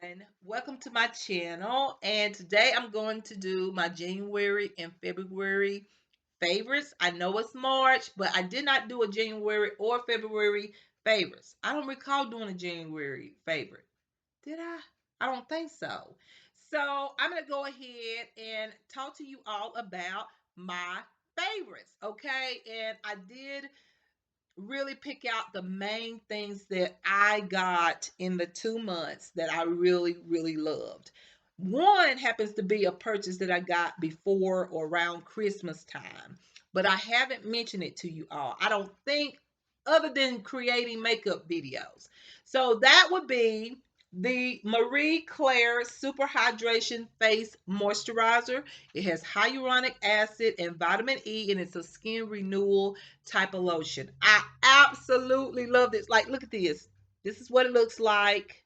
everyone. Welcome to my channel. And today I'm going to do my January and February favorites. I know it's March, but I did not do a January or February favorites. I don't recall doing a January favorite. Did I? I don't think so. So I'm going to go ahead and talk to you all about my favorites. Okay. And I did really pick out the main things that I got in the 2 months that I really, really loved. One happens to be a purchase that I got before or around Christmas time, but I haven't mentioned it to you all. I don't think, other than creating makeup videos. So that would be the Marie Claire Super Hydration Face Moisturizer. It has hyaluronic acid and vitamin E, and it's a skin renewal type of lotion. I absolutely love this. Like, look at this. This is what it looks like.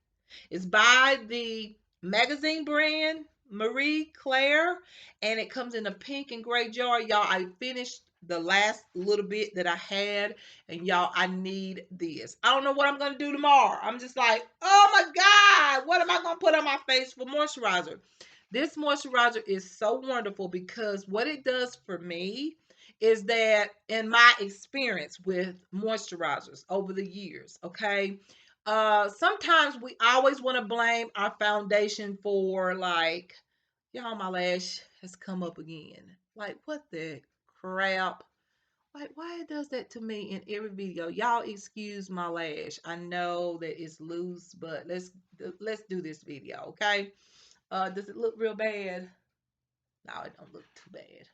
It's by the magazine brand Marie Claire, and it comes in a pink and gray jar. Y'all, I finished the last little bit that I had, and y'all, I need this. I don't know what I'm gonna do tomorrow. I'm just like, oh my God, what am I gonna put on my face for moisturizer? This moisturizer is so wonderful because what it does for me is that in my experience with moisturizers over the years, okay, sometimes we always want to blame our foundation for, like, y'all, my lash has come up again. Like, what the crap? Like, why it does that to me in every video? Y'all excuse my lash. I know that it's loose, but let's do this video, okay? Does it look real bad? No, it don't look too bad.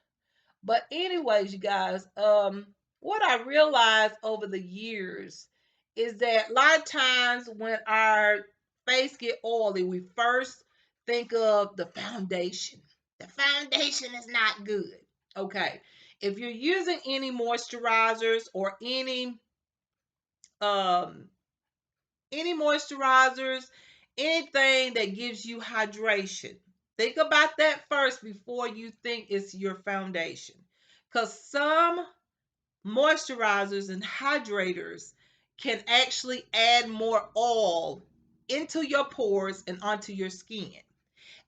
But anyways, you guys, what I realized over the years is that a lot of times when our face get oily, we first think of the foundation. The foundation is not good. Okay. If you're using any moisturizers or um any moisturizers, anything that gives you hydration. Think about that first before you think it's your foundation. Because some moisturizers and hydrators can actually add more oil into your pores and onto your skin.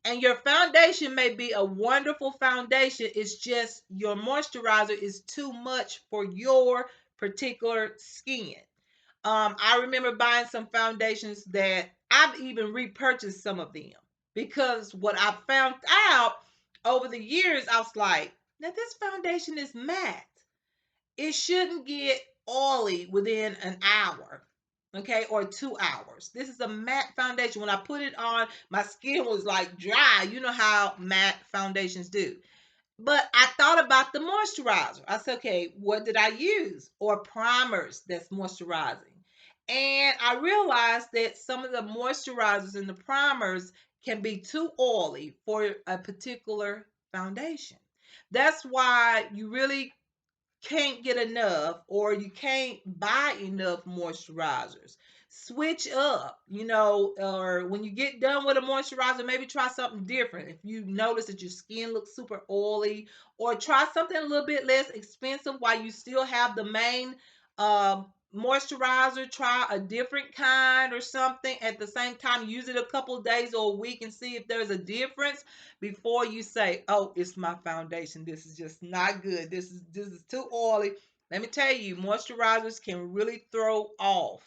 And your foundation may be a wonderful foundation. It's just your moisturizer is too much for your particular skin. I remember buying some foundations that I've even repurchased some of them because what I found out over the years, I was like, now this foundation is matte. It shouldn't get oily within an hour, okay, or 2 hours. This is a matte foundation. When I put it on, my skin was like dry. You know how matte foundations do. But I thought about the moisturizer. I said, okay, what did I use? Or primers that's moisturizing. And I realized that some of the moisturizers and the primers can be too oily for a particular foundation. That's why you really can't get enough, or you can't buy enough moisturizers. Switch up, or when you get done with a moisturizer, maybe try something different. If you notice that your skin looks super oily, or try something a little bit less expensive while you still have the main moisturizer. Try a different kind or something at the same time. Use it a couple of days or a week and see if there's a difference before you say, "Oh, it's my foundation. This is just not good. This is too oily." Let me tell you, moisturizers can really throw off.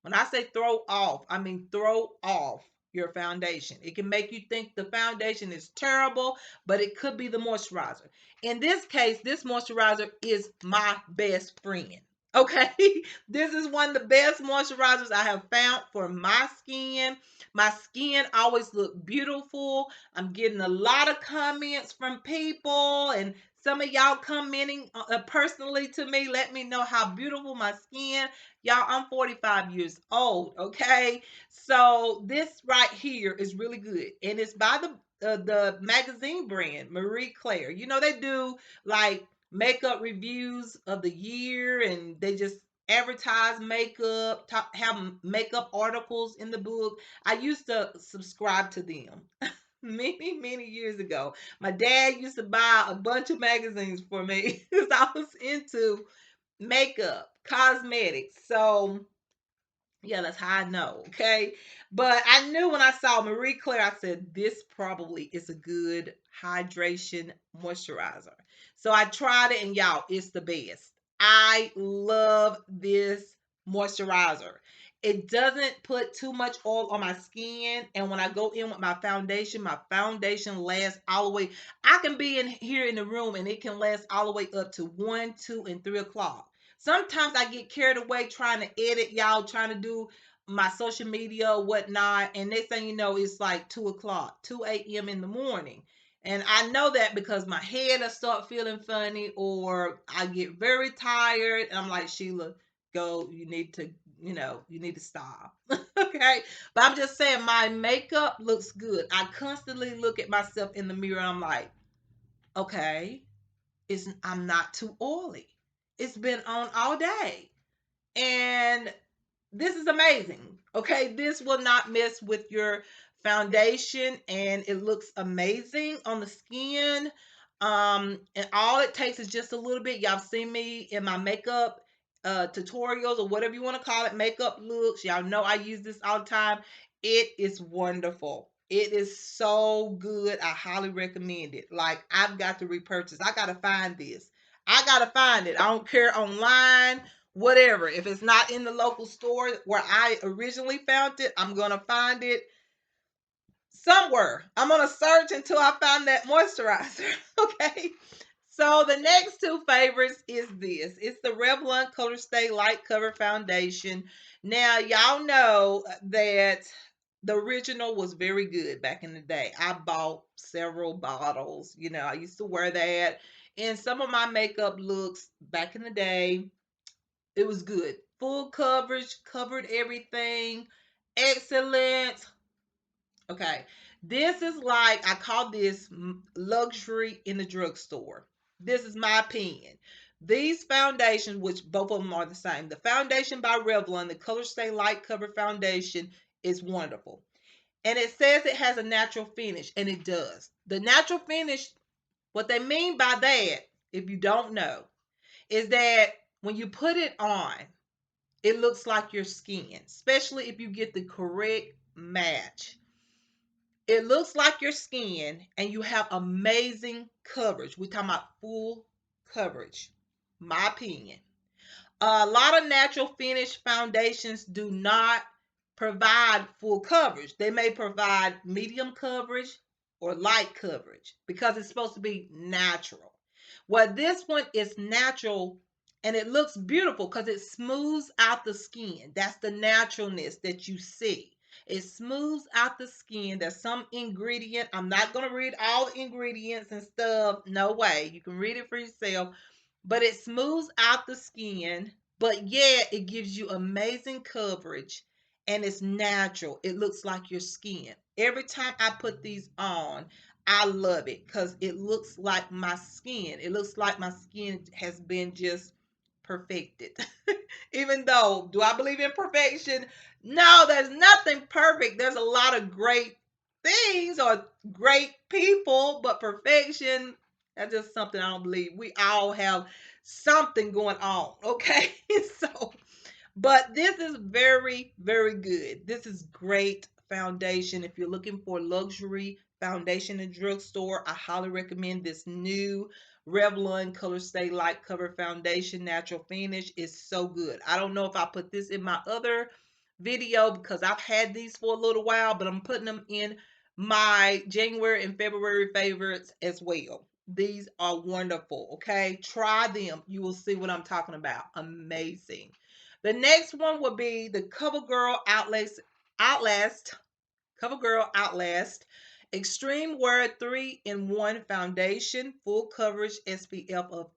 When I say throw off, I mean throw off your foundation. It can make you think the foundation is terrible, but it could be the moisturizer. In this case, this moisturizer is my best friend. Okay, this is one of the best moisturizers I have found for my skin. My skin always look beautiful. I'm getting a lot of comments from people, and some of y'all commenting personally to me. Let me know how beautiful my skin. Y'all, I'm 45 years old. Okay, so this right here is really good, and it's by the magazine brand Marie Claire. You know they do like makeup reviews of the year, and they just advertise makeup, have makeup articles in the book. I used to subscribe to them many, many years ago. My dad used to buy a bunch of magazines for me because I was into makeup, cosmetics. So Yeah, that's how I know. Okay. But I knew when I saw Marie Claire, I said, this probably is a good hydration moisturizer. So I tried it, and y'all, it's the best. I love this moisturizer. It doesn't put too much oil on my skin. And when I go in with my foundation lasts all the way. I can be in here in the room and it can last all the way up to 1, 2, and 3 o'clock. Sometimes I get carried away trying to edit, y'all, trying to do my social media or whatnot. And next thing you know, it's like 2 o'clock, 2 a.m. in the morning. And I know that because my head will start feeling funny, or I get very tired. And I'm like, Sheila, go, you need to stop. Okay. But I'm just saying, my makeup looks good. I constantly look at myself in the mirror and I'm like, okay, I'm not too oily. It's been on all day. And this is amazing. Okay, this will not mess with your foundation, and it looks amazing on the skin. And all it takes is just a little bit. Y'all seen me in my makeup tutorials, or whatever you want to call it, makeup looks. Y'all know I use this all the time. It is wonderful. It is so good. I highly recommend it. Like, I've got to repurchase. I gotta find this. I gotta find it. I don't care, online, whatever. If it's not in the local store where I originally found it, I'm gonna find it somewhere. I'm gonna search until I find that moisturizer. Okay. So the next two favorites is this. It's the Revlon Colorstay Light Cover Foundation. Now, y'all know that the original was very good back in the day. I bought several bottles. I used to wear that in some of my makeup looks back in the day. It was good. Full coverage, covered everything. Excellent. Okay. This is like, I call this luxury in the drugstore. This is my opinion. These foundations, which both of them are the same, the foundation by Revlon, the Color Stay Light Cover Foundation, is wonderful. And it says it has a natural finish, and it does. The natural finish, what they mean by that, if you don't know, is that when you put it on, it looks like your skin, especially if you get the correct match. It looks like your skin, and you have amazing coverage. We're talking about full coverage, my opinion. A lot of natural finish foundations do not provide full coverage. They may provide medium coverage or light coverage because it's supposed to be natural. Well, this one is natural, and it looks beautiful because it smooths out the skin. That's the naturalness that you see. It smooths out the skin. There's some ingredient. I'm not going to read all the ingredients and stuff. No way. You can read it for yourself. But it smooths out the skin, but yeah, it gives you amazing coverage, and it's natural. It looks like your skin. Every time I put these on, I love it because it looks like my skin. It looks like my skin has been just perfected. Even though, do I believe in perfection? No, there's nothing perfect. There's a lot of great things or great people, but perfection, that's just something I don't believe. We all have something going on, okay? So, but this is very, very good. This is great foundation. If you're looking for luxury foundation in drugstore, I highly recommend this new Revlon Color Stay Light Cover Foundation Natural Finish. Is so good. I don't know if I put this in my other video because I've had these for a little while, but I'm putting them in my January and February favorites as well. These are wonderful. Okay, try them. You will see what I'm talking about. Amazing. The next one will be the CoverGirl Outlast CoverGirl Outlast Extreme Wear 3-in-1 Foundation, full coverage, SPF of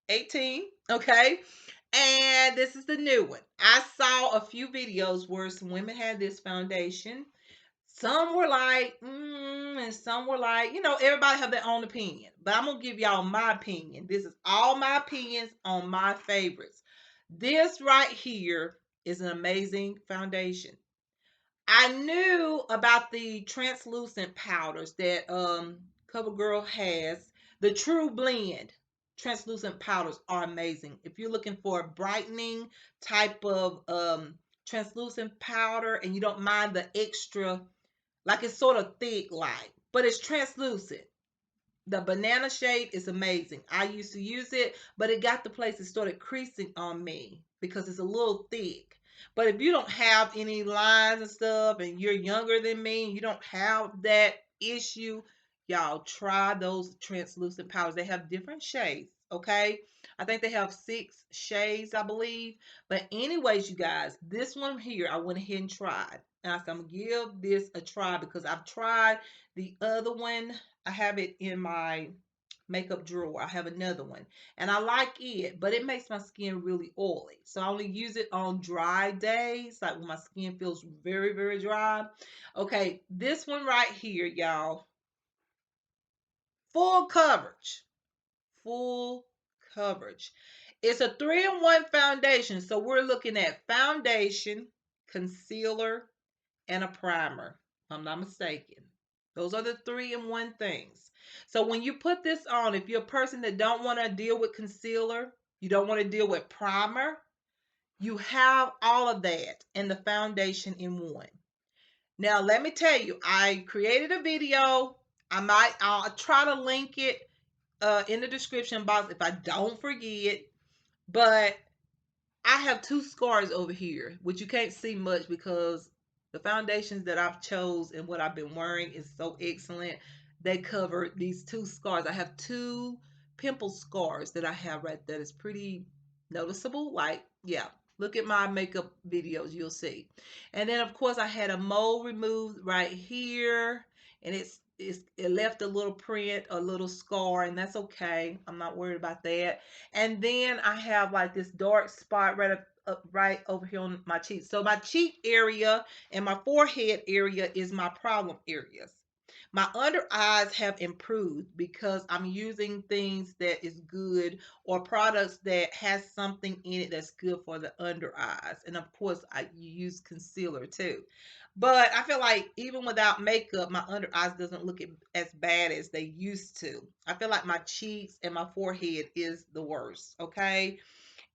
18. Okay. And this is the new one. I saw a few videos where some women had this foundation. Some were like, and some were like, everybody have their own opinion. But I'm going to give y'all my opinion. This is all my opinions on my favorites. This right here is an amazing foundation. I knew about the translucent powders that CoverGirl has. The True Blend translucent powders are amazing. If you're looking for a brightening type of translucent powder and you don't mind the extra, like it's sort of thick like, but it's translucent. The banana shade is amazing. I used to use it, but it got the place it started creasing on me because it's a little thick. But if you don't have any lines and stuff and you're younger than me and you don't have that issue, y'all try those translucent powders. They have different shades, okay? I think they have 6 shades, I believe. But anyways, you guys, this one here, I went ahead and tried. And I said, I'm going to give this a try because I've tried the other one. I have it in my makeup drawer. I have another one and I like it, but it makes my skin really oily. So I only use it on dry days, like when my skin feels very, very dry. Okay, this one right here, y'all, full coverage, full coverage. It's a 3-in-1 foundation. So we're looking at foundation, concealer, and a primer. If I'm not mistaken. Those are the 3-in-1 things. So when you put this on, if you're a person that don't want to deal with concealer, you don't want to deal with primer, you have all of that and the foundation in one. Now, let me tell you, I created a video. I'll try to link it in the description box if I don't forget. But I have 2 scars over here, which you can't see much because the foundations that I've chose and what I've been wearing is so excellent. They cover these 2 scars. I have 2 pimple scars that I have right there. It's pretty noticeable. Like, yeah, look at my makeup videos, you'll see. And then of course I had a mole removed right here, and it left a little print, a little scar, and that's okay. I'm not worried about that. And then I have like this dark spot right over here on my cheek. So my cheek area and my forehead area is my problem areas. My under eyes have improved because I'm using things that is good, or products that has something in it that's good for the under eyes. And of course, I use concealer too. But I feel like even without makeup, my under eyes doesn't look as bad as they used to. I feel like my cheeks and my forehead is the worst, okay?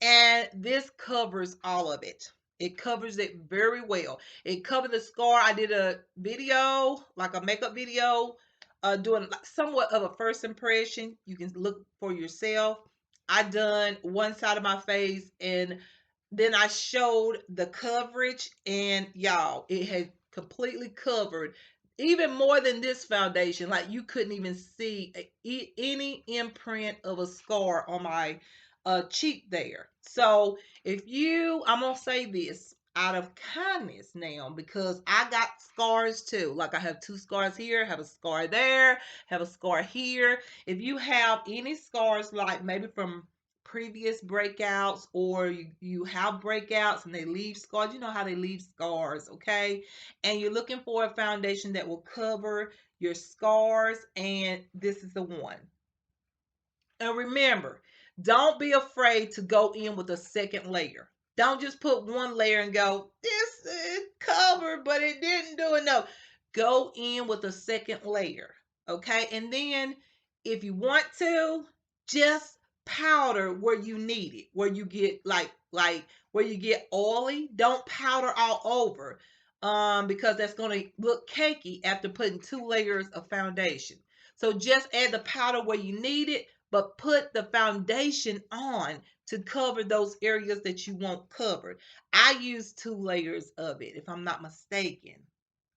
And this covers all of it. It covers it very well. It covered the scar. I did a video, like a makeup video, doing somewhat of a first impression. You can look for yourself. I done one side of my face, and then I showed the coverage, and y'all, it had completely covered even more than this foundation. Like you couldn't even see any imprint of a scar on my cheek there. So I'm gonna say this out of kindness now, because I got scars too. Like I have 2 scars here, have a scar there, have a scar here. If you have any scars, like maybe from previous breakouts, or you have breakouts and they leave scars, you know how they leave scars, okay? And you're looking for a foundation that will cover your scars, and this is the one. And remember, don't be afraid to go in with a second layer. Don't just put one layer and go, this is covered, but it didn't do it. No, go in with a second layer. Okay. And then if you want to, just powder where you need it, where you get like where you get oily. Don't powder all over. Because that's going to look cakey after putting 2 layers of foundation. So just add the powder where you need it, but put the foundation on to cover those areas that you want covered. I use 2 layers of it, if I'm not mistaken.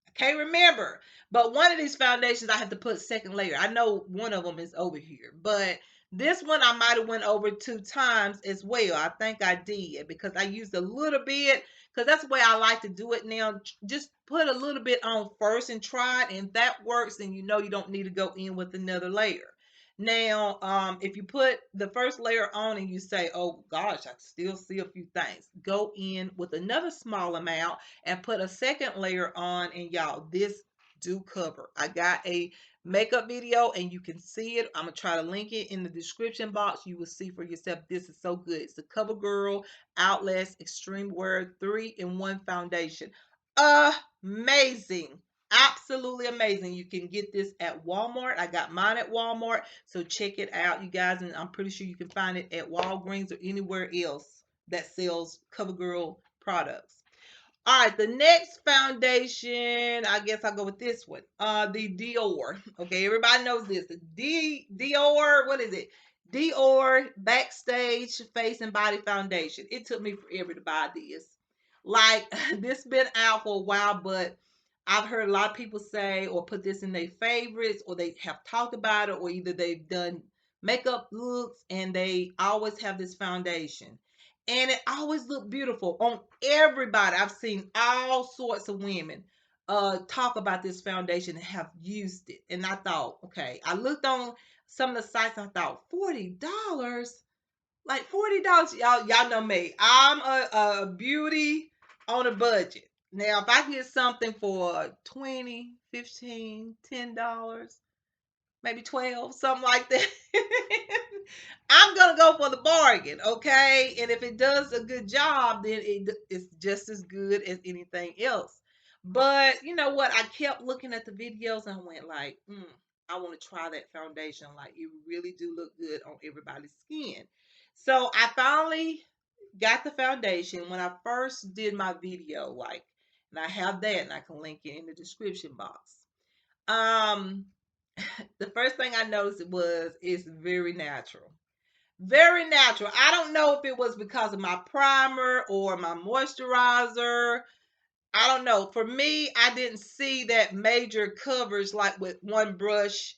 I can't remember, but one of these foundations I have to put second layer. I know one of them is over here, but this one I might have went over 2 times as well. I think I did because I used a little bit, because that's the way I like to do it now. Just put a little bit on first and try it, and if that works, then you know you don't need to go in with another layer. Now, if you put the first layer on and you say, oh gosh, I still see a few things, go in with another small amount and put a second layer on, and y'all, this do cover. I got a makeup video and you can see it. I'm gonna try to link it in the description box. You will see for yourself. This is so good. It's the CoverGirl Outlast Extreme Wear 3-in-1 foundation. Amazing. Absolutely amazing. You can get this at Walmart. I got mine at Walmart, so check it out, you guys. And I'm pretty sure you can find it at Walgreens or anywhere else that sells CoverGirl products. All right, the next foundation, I guess I'll go with this one. The Dior. Okay, everybody knows this. The Dior, what is it? Dior Backstage Face and Body Foundation. It took me forever to buy this. Like this been out for a while, but I've heard a lot of people say or put this in their favorites, or they have talked about it, or either they've done makeup looks and they always have this foundation, and it always looked beautiful on everybody. I've seen all sorts of women talk about this foundation and have used it. And I thought, okay, I looked on some of the sites and I thought $40, like $40. Y'all know me. I'm a beauty on a budget. Now, if I get something for 20, 15, $10, maybe 12, something like that. I'm gonna go for the bargain, okay? And if it does a good job, then it's just as good as anything else. But you know what? I kept looking at the videos and I went like, I want to try that foundation. Like it really do look good on everybody's skin. So I finally got the foundation when I first did my video, like, and I have that and I can link it in the description box. Um, the first thing I noticed was it's very natural. Very natural. I don't know if it was because of my primer or my moisturizer. I don't know. For me, I didn't see that major coverage like with one brush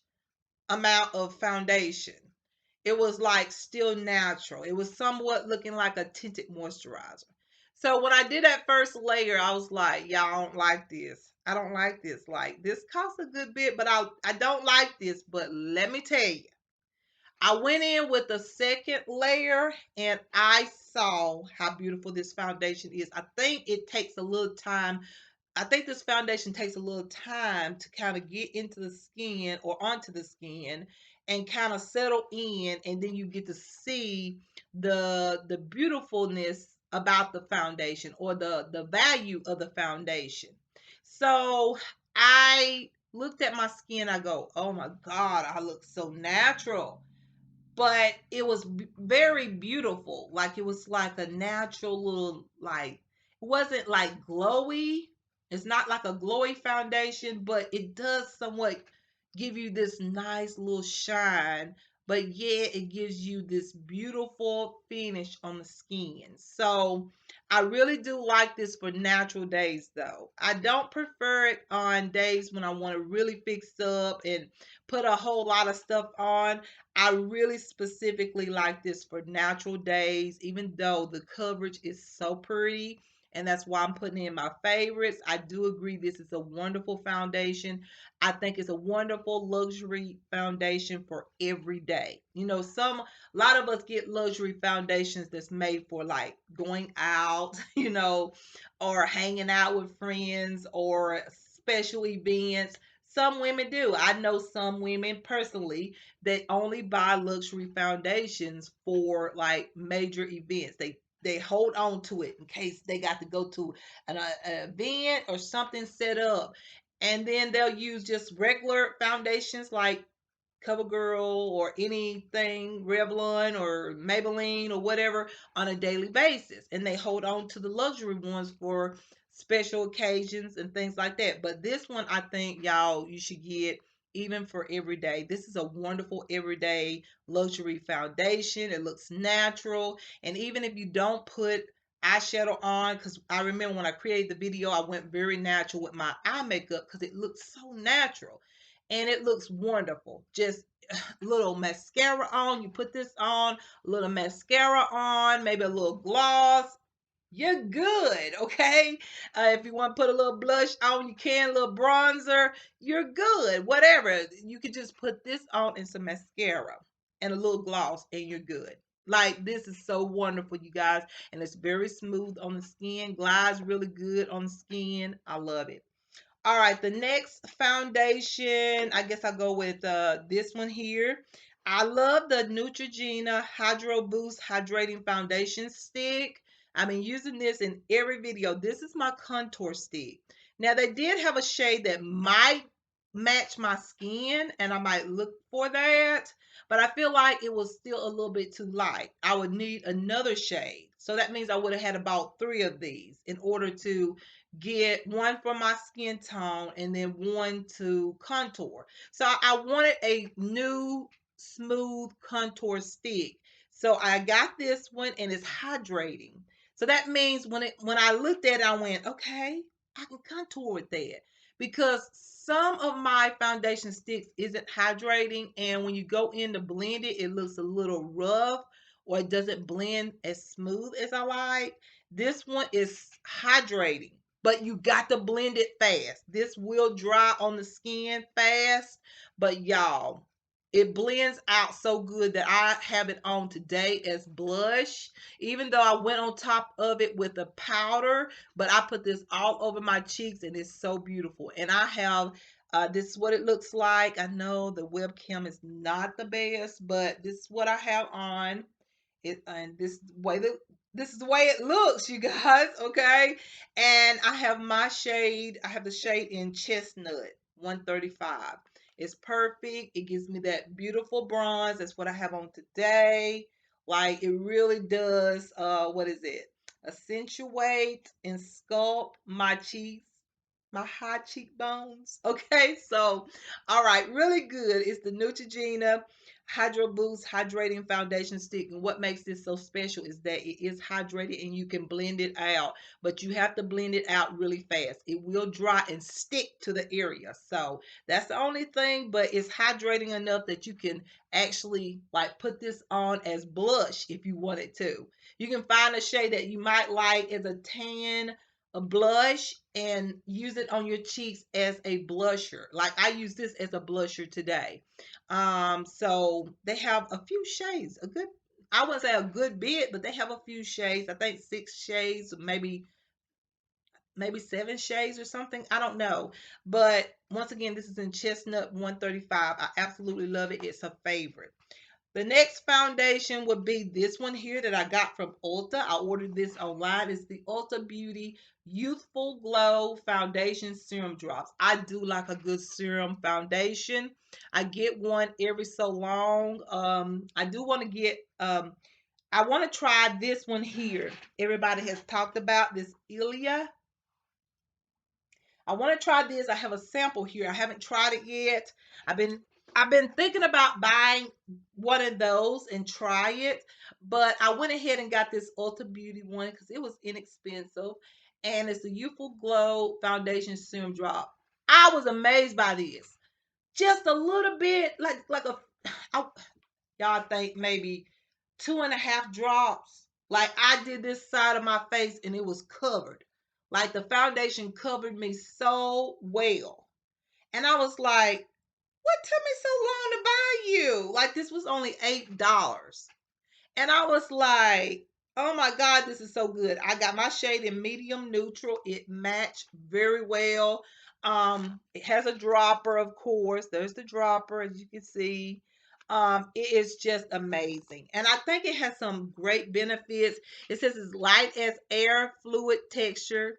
amount of foundation. It was like still natural. It was somewhat looking like a tinted moisturizer. So when I did that first layer, I was like, "Y'all, I don't like this. I don't like this. Like this costs a good bit, but I don't like this. But let me tell you, I went in with the second layer and I saw how beautiful this foundation is. I think it takes a little time. I think this foundation takes a little time to kind of get into the skin or onto the skin and kind of settle in, and then you get to see the beautifulness about the foundation or the value of the foundation. So I looked at my skin, I go, "Oh my God, I look so natural." But it was very beautiful. Like it was like a natural little, like it wasn't like glowy. It's not like a glowy foundation, but it does somewhat give you this nice little shine. But yeah, it gives you this beautiful finish on the skin. So I really do like this for natural days though. I don't prefer it on days when I want to really fix up and put a whole lot of stuff on. I really specifically like this for natural days, even though the coverage is so pretty. And that's why I'm putting it in my favorites. I do agree this is a wonderful foundation. I think it's a wonderful luxury foundation for every day. You know, a lot of us get luxury foundations that's made for like going out, or hanging out with friends or special events. Some women do. I know some women personally that only buy luxury foundations for like major events. They hold on to it in case they got to go to an event or something set up, and then they'll use just regular foundations like CoverGirl or anything, Revlon or Maybelline or whatever, on a daily basis. And they hold on to the luxury ones for special occasions and things like that. But this one, I think, y'all, you should get even for every day. This is a wonderful everyday luxury foundation. It looks natural. And even if you don't put eyeshadow on, because I remember when I created the video, I went very natural with my eye makeup because it looks so natural and it looks wonderful. Just little mascara on. You put this on, a little mascara on, maybe a little gloss. You're good, okay? If you want to put a little blush on, you can, a little bronzer. You're good. Whatever. You can just put this on and some mascara and a little gloss, and you're good. Like, this is so wonderful, you guys. And it's very smooth on the skin, glides really good on the skin. I love it. All right, the next foundation, I guess I'll go with this one here. I love the Neutrogena Hydro Boost Hydrating Foundation Stick. I've been using this in every video. This is my contour stick. Now, they did have a shade that might match my skin, and I might look for that, but I feel like it was still a little bit too light. I would need another shade. So that means I would have had about 3 of these in order to get one for my skin tone and then one to contour. So I wanted a new smooth contour stick. So I got this one and it's hydrating. So that means when I looked at it, I went, okay, I can contour with that because some of my foundation sticks isn't hydrating, and when you go in to blend it, it looks a little rough or it doesn't blend as smooth as I like. This one is hydrating, but you got to blend it fast. This will dry on the skin fast, but y'all, it blends out so good that I have it on today as blush, even though I went on top of it with a powder, but I put this all over my cheeks and it's so beautiful. And I have this is what it looks like. I know the webcam is not the best, but this is what I have on it, and this is the way it looks, you guys. Okay, and I have my shade. I have the shade in chestnut 135. It's perfect. It gives me that beautiful bronze. That's what I have on today. Like it really does. What is it? Accentuate and sculpt my cheeks, my high cheekbones. Okay, so all right, really good. It's the Neutrogena Hydro Boost Hydrating Foundation Stick. And what makes this so special is that it is hydrated and you can blend it out, but you have to blend it out really fast. It will dry and stick to the area. So that's the only thing, but it's hydrating enough that you can actually like put this on as blush if you wanted to. You can find a shade that you might like as a tan, a blush, and use it on your cheeks as a blusher. Like I use this as a blusher today. So they have a few shades, a good, I wouldn't say a good bit, but they have a few shades. I think 6 shades, maybe 7 shades or something. I don't know. But once again, this is in Chestnut 135. I absolutely love it. It's a favorite. The next foundation would be this one here that I got from Ulta. I ordered this online. It's the Ulta Beauty Youthful Glow Foundation Serum Drops. I do like a good serum foundation. I get one every so long. I do want to get, I want to try this one here. Everybody has talked about this Ilia. I want to try this. I have a sample here. I haven't tried it yet. I've been I've been thinking about buying one of those and try it, but I went ahead and got this Ulta Beauty one because it was inexpensive, and it's the Youthful Glow Foundation Serum Drop. I was amazed by this. Just a little bit, like a, I, y'all think maybe 2.5 drops. Like I did this side of my face and it was covered. Like the foundation covered me so well. And I was like, what took me so long to buy you? Like this was only $8. And I was like, oh my God, this is so good. I got my shade in medium neutral. It matched very well. It has a dropper, of course. There's the dropper, as you can see. It is just amazing. And I think it has some great benefits. It says it's light as air, fluid texture.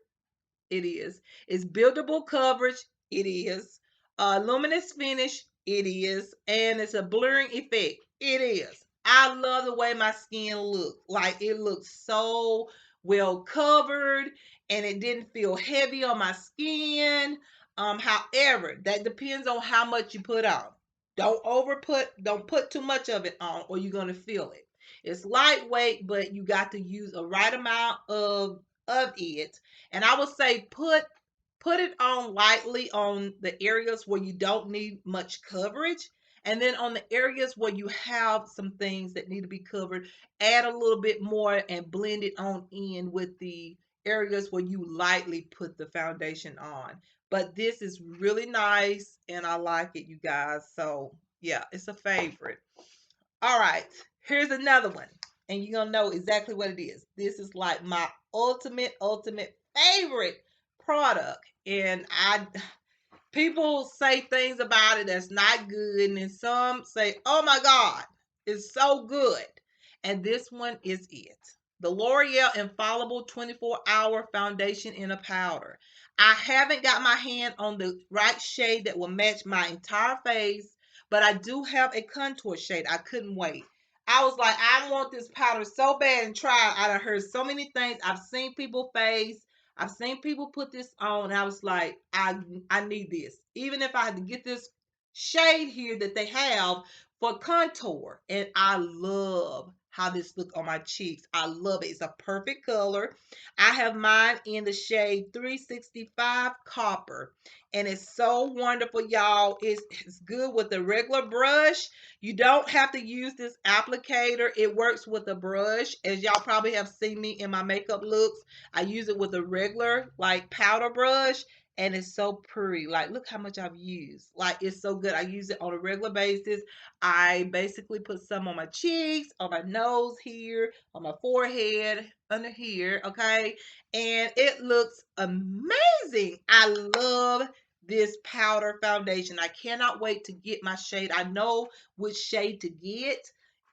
It is. It's buildable coverage. It is. Luminous finish. It is. And it's a blurring effect. It is. I love the way my skin looks. Like it looks so well covered and it didn't feel heavy on my skin. However, that depends on how much you put on. Don't put too much of it on or you're gonna feel it. It's lightweight, but you got to use a right amount of it. And I would say put it on lightly on the areas where you don't need much coverage. And then on the areas where you have some things that need to be covered, add a little bit more and blend it on in with the areas where you lightly put the foundation on. But this is really nice and I like it, you guys. So yeah, it's a favorite. All right, here's another one, and you're gonna know exactly what it is. This is like my ultimate favorite product, and I people say things about it that's not good, and then some say, "Oh my God, it's so good." And this one is it. The L'Oreal Infallible 24-hour foundation in a powder. I haven't got my hand on the right shade that will match my entire face, but I do have a contour shade. I couldn't wait. I was like, I want this powder so bad and try it. I done heard so many things. I've seen people face. I've seen people put this on. And I was like, I need this. Even if I had to get this shade here that they have for contour. And I love how this look on my cheeks. I love it. It's a perfect color. I have mine in the shade 365 Copper. And it's so wonderful, y'all. It's good with the regular brush. You don't have to use this applicator. It works with a brush. As y'all probably have seen me in my makeup looks, I use it with a regular like powder brush, and it's so pretty. Like, look how much I've used. Like, it's so good. I use it on a regular basis. I basically put some on my cheeks, on my nose here, on my forehead, under here, okay? And it looks amazing. I love this powder foundation. I cannot wait to get my shade. I know which shade to get.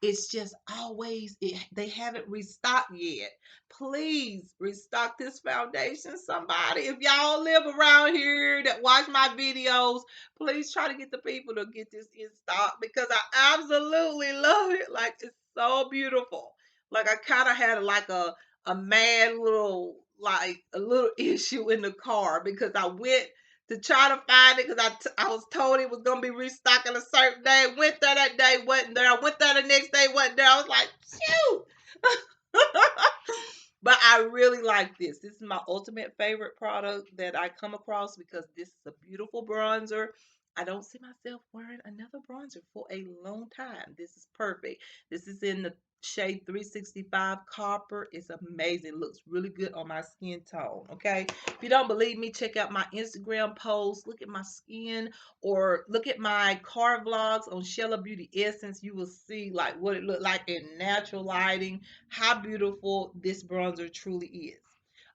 It's just always they haven't restocked yet. Please restock this foundation, somebody. If y'all live around here that watch my videos, please try to get the people to get this in stock because I absolutely love it. Like, it's so beautiful. Like, I kind of had like a mad little like a little issue in the car because I went to try to find it because I was told it was gonna be restocking a certain day. Went there that day, wasn't there. I went there the next day, wasn't there. I was like, shoot. But I really like this. This is my ultimate favorite product that I come across because this is a beautiful bronzer. I don't see myself wearing another bronzer for a long time. This is perfect. This is in the shade 365 Copper. It's amazing. Looks really good on my skin tone. Okay. If you don't believe me, check out my Instagram post. Look at my skin or look at my car vlogs on Shella Beauty Essence. You will see like what it looked like in natural lighting, how beautiful this bronzer truly is.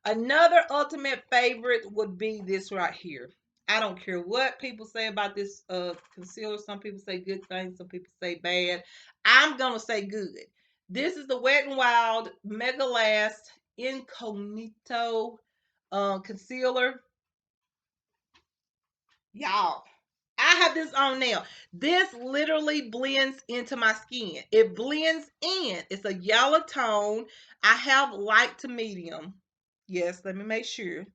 Another ultimate favorite would be this right here. I don't care what people say about this concealer. Some people say good things, some people say bad. I'm gonna say good. This is the Wet n Wild Megalast Incognito concealer. Y'all, I have this on now. This literally blends into my skin. It blends in. It's a yellow tone. I have light to medium. Yes, let me make sure.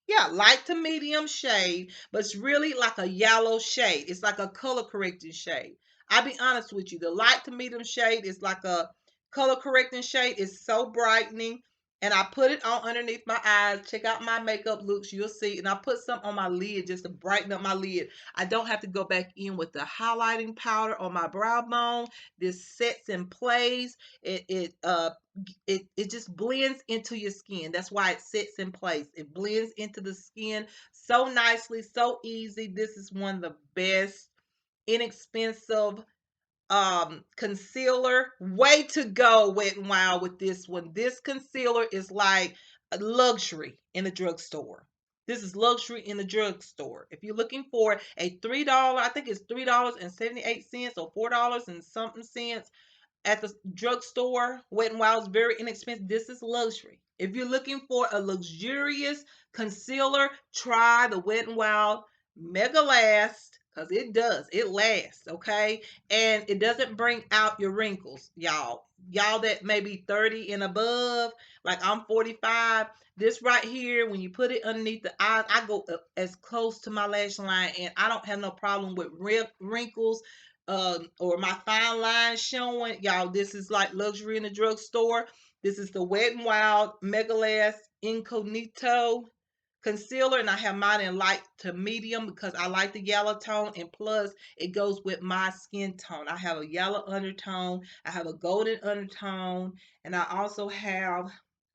Yeah, light to medium shade, but it's really like a yellow shade. It's like a color correcting shade. I'll be honest with you. The light to medium shade is like a color correcting shade. It's so brightening. And I put it on underneath my eyes. Check out my makeup looks. You'll see. And I put some on my lid just to brighten up my lid. I don't have to go back in with the highlighting powder on my brow bone. This sets in place. It just blends into your skin. That's why it sits in place. It blends into the skin so nicely, so easy. This is one of the best inexpensive concealer. Way to go, Wet n Wild, with this one. This concealer is like a luxury in the drugstore. This is luxury in the drugstore. If you're looking for a $3, I think it's $3.78 or $4 and something cents at the drugstore. Wet n Wild is very inexpensive. This is luxury. If you're looking for a luxurious concealer, try the Wet n Wild Mega Last because it does. It lasts, okay? And it doesn't bring out your wrinkles, y'all. Y'all that may be 30 and above, like I'm 45. This right here, when you put it underneath the eyes, I go as close to my lash line, and I don't have no problem with wrinkles or my fine line showing. Y'all, this is like luxury in the drugstore. This is the Wet n Wild Megalast Incognito concealer, and I have mine in light to medium because I like the yellow tone, and plus it goes with my skin tone. I have a yellow undertone, I have a golden undertone, and I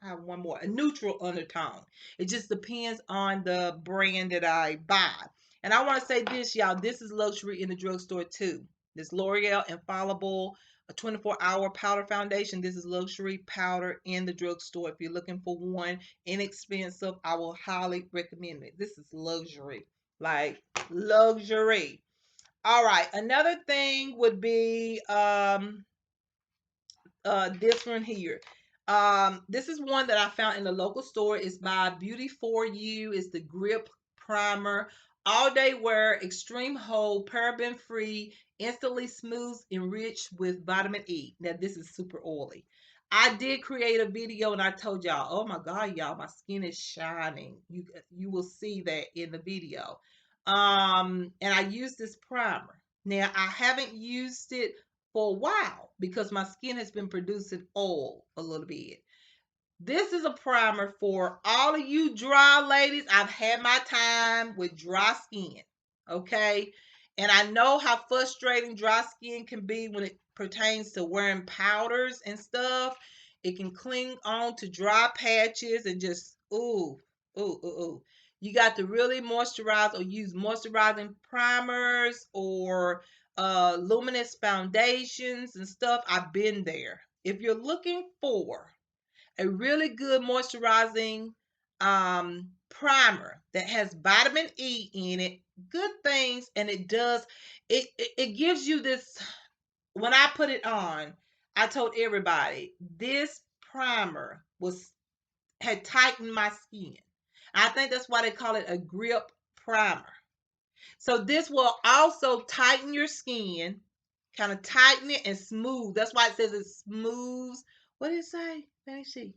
have one more, a neutral undertone. It just depends on the brand that I buy. And I want to say this, y'all, this is luxury in the drugstore too. This L'Oreal Infallible, a 24-hour powder foundation. This is luxury powder in the drugstore. If you're looking for one inexpensive, I will highly recommend it. This is luxury, like luxury. All right, another thing would be this one here. This is one that I found in the local store. It's by Beauty For You. It's the Grip Primer All day wear, extreme hold, paraben free, instantly smooth, enriched with vitamin E. Now this is super oily. I did create a video and I told y'all, oh my god, y'all, my skin is shining. You will see that in the video. And I used this primer. Now I haven't used it for a while because my skin has been producing oil a little bit. This is a primer for all of you dry ladies. I've had my time with dry skin, okay? And I know how frustrating dry skin can be when it pertains to wearing powders and stuff. It can cling on to dry patches and just, ooh. You got to really moisturize or use moisturizing primers or luminous foundations and stuff. I've been there. If you're looking for a really good moisturizing primer that has vitamin E in it, good things, and it gives you this. When I put it on, I told everybody this primer was had tightened my skin. I think that's why they call it a grip primer. So this will also tighten your skin, kind of tighten it and smooth. That's why it says it smooths. What did it say? Let me see.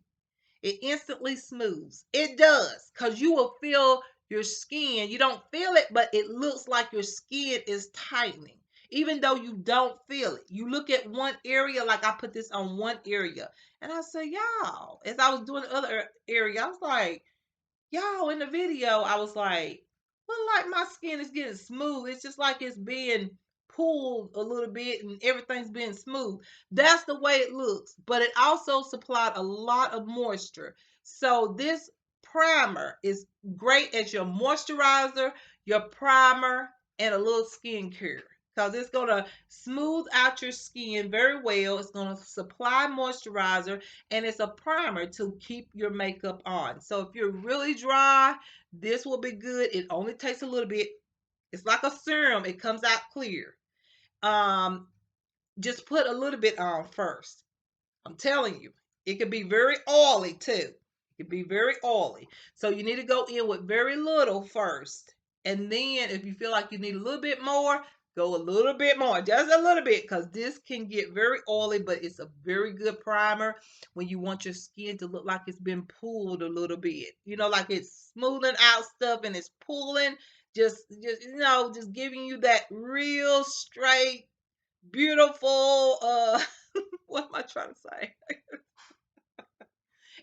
It instantly smooths. It does, because you will feel your skin. You don't feel it, but it looks like your skin is tightening, even though you don't feel it. You look at one area, like I put this on one area, and I say, y'all, as I was doing the other area, I was like, y'all, in the video, I was like, look like my skin is getting smooth. It's just like it's being pulled a little bit and everything's being smooth. That's the way it looks. But it also supplied a lot of moisture. So this primer is great as your moisturizer, your primer, and a little skincare. Because it's going to smooth out your skin very well. It's going to supply moisturizer, and it's a primer to keep your makeup on. So if you're really dry, this will be good. It only takes a little bit. It's like a serum. It comes out clear. Um, just put a little bit on first. I'm telling you, it could be very oily too. It could be very oily. So you need to go in with very little first. And then if you feel like you need a little bit more, go a little bit more, just a little bit, because this can get very oily, but it's a very good primer when you want your skin to look like it's been pulled a little bit. You know, like it's smoothing out stuff and it's pulling, just giving you that real straight, beautiful, what am I trying to say?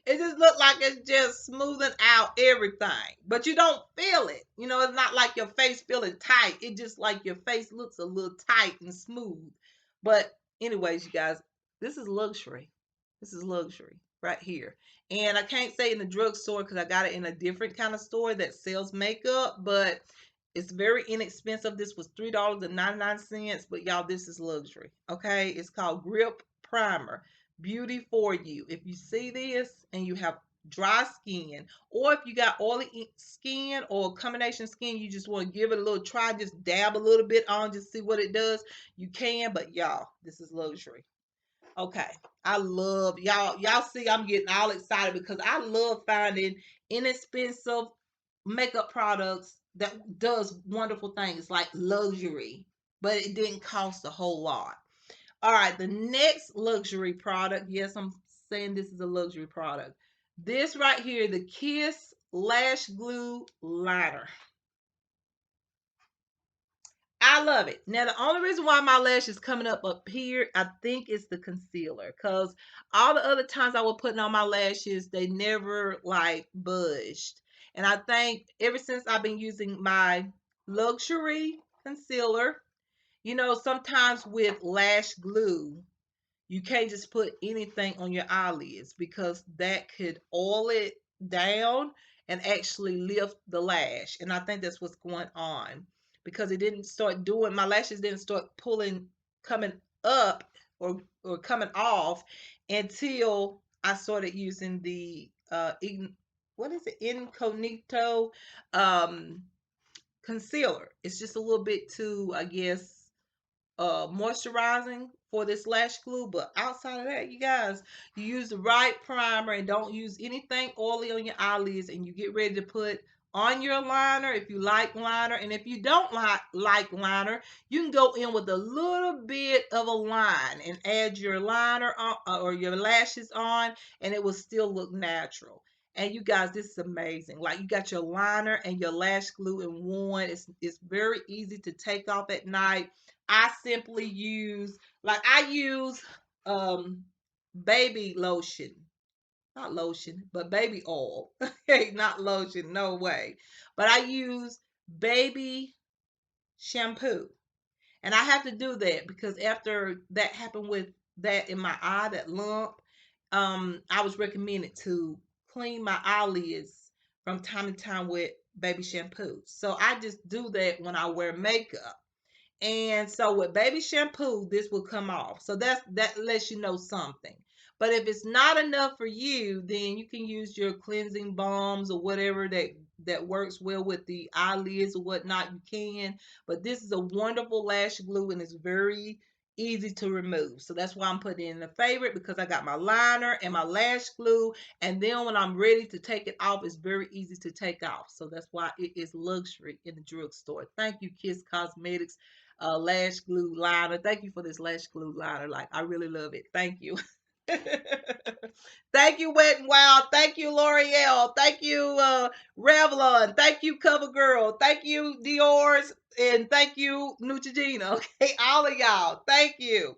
It just looked like it's just smoothing out everything, but you don't feel it. You know, it's not like your face feeling tight. It just like your face looks a little tight and smooth. But anyways, you guys, this is luxury. This is luxury right here. And I can't say in the drugstore because I got it in a different kind of store that sells makeup, but it's very inexpensive. This was $3.99, but y'all, this is luxury. Okay, it's called Grip Primer. Beauty for you. If you see this and you have dry skin, or if you got oily skin or combination skin, you just want to give it a little try, just dab a little bit on, just see what it does, you can. But y'all, this is luxury. Okay, I love y'all see I'm getting all excited because I love finding inexpensive makeup products that does wonderful things like luxury, but it didn't cost a whole lot. All right, the next luxury product. Yes, I'm saying this is a luxury product. This right here, the Kiss Lash Glue Liner. I love it. Now, the only reason why my lash is coming up here, I think it's the concealer. Because all the other times I was putting on my lashes, they never like budged. And I think ever since I've been using my luxury concealer, sometimes with lash glue, you can't just put anything on your eyelids because that could oil it down and actually lift the lash. And I think that's what's going on because it didn't start doing, my lashes didn't start pulling, coming up or coming off until I started using the what is it, Incognito um concealer. It's just a little bit too, I guess, moisturizing for this lash glue. But outside of that, you guys, you use the right primer and don't use anything oily on your eyelids, and you get ready to put on your liner if you like liner. And if you don't like liner, you can go in with a little bit of a line and add your liner on, or your lashes on, and it will still look natural. And you guys, this is amazing. Like, you got your liner and your lash glue in one. It's very easy to take off at night. I simply use, like, I use baby lotion, not lotion, but baby oil. Hey, not lotion, no way. But I use baby shampoo. And I have to do that because after that happened with that in my eye, that lump, I was recommended to clean my eyelids from time to time with baby shampoo. So I just do that when I wear makeup. And so with baby shampoo, this will come off. So that lets you know something. But if it's not enough for you, then you can use your cleansing balms or whatever that works well with the eyelids or whatnot. You can. But this is a wonderful lash glue and it's very easy to remove. So that's why I'm putting it in the favorite, because I got my liner and my lash glue. And then when I'm ready to take it off, it's very easy to take off. So that's why it is luxury in the drugstore. Thank you, Kiss Cosmetics lash glue liner. Thank you for this lash glue liner. Like, I really love it. Thank you. Thank you, Wet and Wild. Thank you, L'Oreal. Thank you, Revlon. Thank you, CoverGirl. Thank you, Dior's. And thank you, Neutrogena. Okay, all of y'all. Thank you.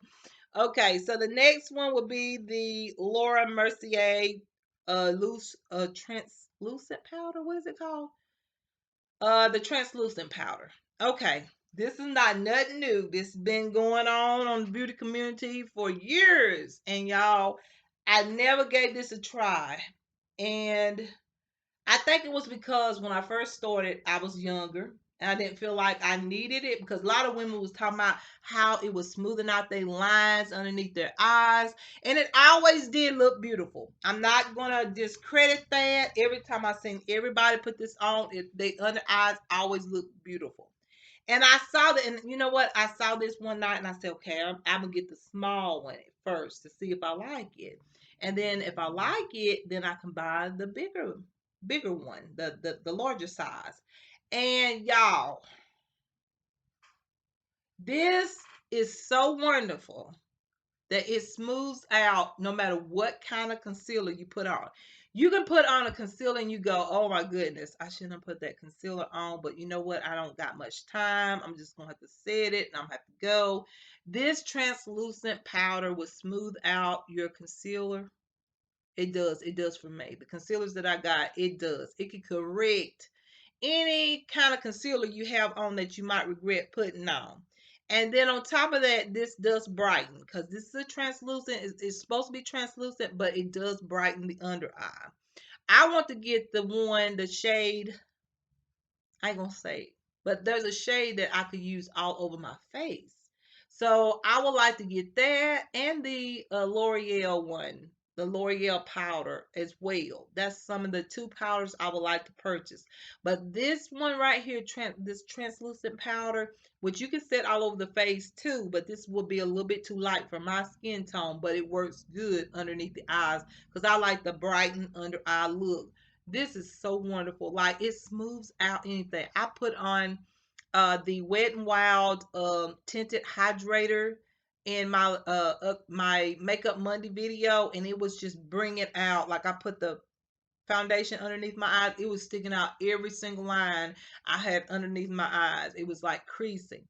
Okay, so the next one will be the Laura Mercier loose translucent powder. What is it called? The translucent powder. Okay, this is not nothing new. This has been going on the beauty community for years, and y'all, I never gave this a try, and I think it was because when I first started, I was younger. And I didn't feel like I needed it because a lot of women was talking about how it was smoothing out their lines underneath their eyes. And it always did look beautiful. I'm not going to discredit that. Every time I seen everybody put this on, they under eyes always look beautiful. And I saw that, and you know what? I saw this one night and I said, okay, I'm going to get the small one first to see if I like it. And then if I like it, then I can buy the bigger one, the larger size. And y'all, this is so wonderful that it smooths out no matter what kind of concealer you put on. You can put on a concealer and you go, oh my goodness, I shouldn't have put that concealer on, but you know what? I don't got much time. I'm just gonna have to set it and I'm gonna have to go. This translucent powder will smooth out your concealer. It does. It does for me. The concealers that I got, it does. It can correct any kind of concealer you have on that you might regret putting on. And then on top of that, this does brighten because this is a translucent. It's supposed to be translucent, but it does brighten the under eye. I want to get the one, the shade, I ain't gonna say it, but there's a shade that I could use all over my face. So I would like to get that and the L'Oreal one, the L'Oreal powder as well. That's some of the two powders I would like to purchase. But this one right here, this translucent powder, which you can set all over the face too, but this will be a little bit too light for my skin tone, but it works good underneath the eyes because I like the brighten under eye look. This is so wonderful. Like, it smooths out anything. I put on the Wet and Wild tinted hydrator in my Makeup Monday video, and it was just bringing out, like, I put the foundation underneath my eyes. It was sticking out every single line I had underneath my eyes. It was like creasing.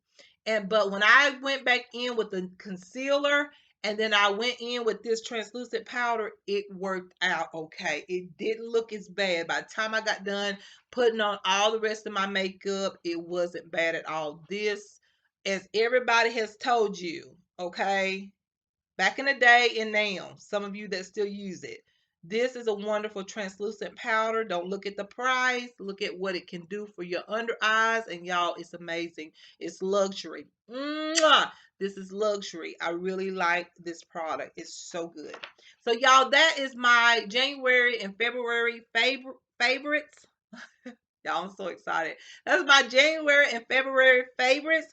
But when I went back in with the concealer and then I went in with this translucent powder, it worked out okay. It didn't look as bad. By the time I got done putting on all the rest of my makeup, it wasn't bad at all. This, as everybody has told you, okay, back in the day and now, some of you that still use it. This is a wonderful translucent powder. Don't look at the price. Look at what it can do for your under eyes. And y'all, it's amazing. It's luxury. Mwah! This is luxury. I really like this product. It's so good. So y'all, that is my January and February favorites. Y'all, I'm so excited. That's my January and February favorites.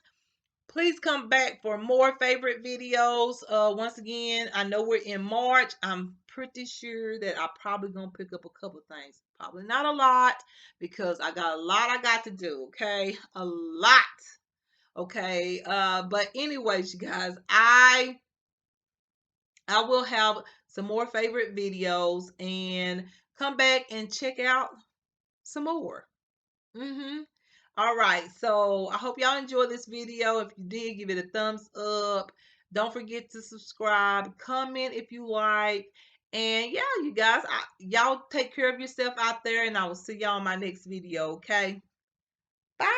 Please come back for more favorite videos. Once again, I know we're in March. I'm pretty sure that I'm probably going to pick up a couple of things. Probably not a lot because I got a lot I got to do, okay? A lot. Okay. But anyways, you guys, I will have some more favorite videos and come back and check out some more. All right. So I hope y'all enjoyed this video. If you did, give it a thumbs up. Don't forget to subscribe, comment if you like. And yeah, you guys, y'all take care of yourself out there, and I will see y'all in my next video. Okay. Bye.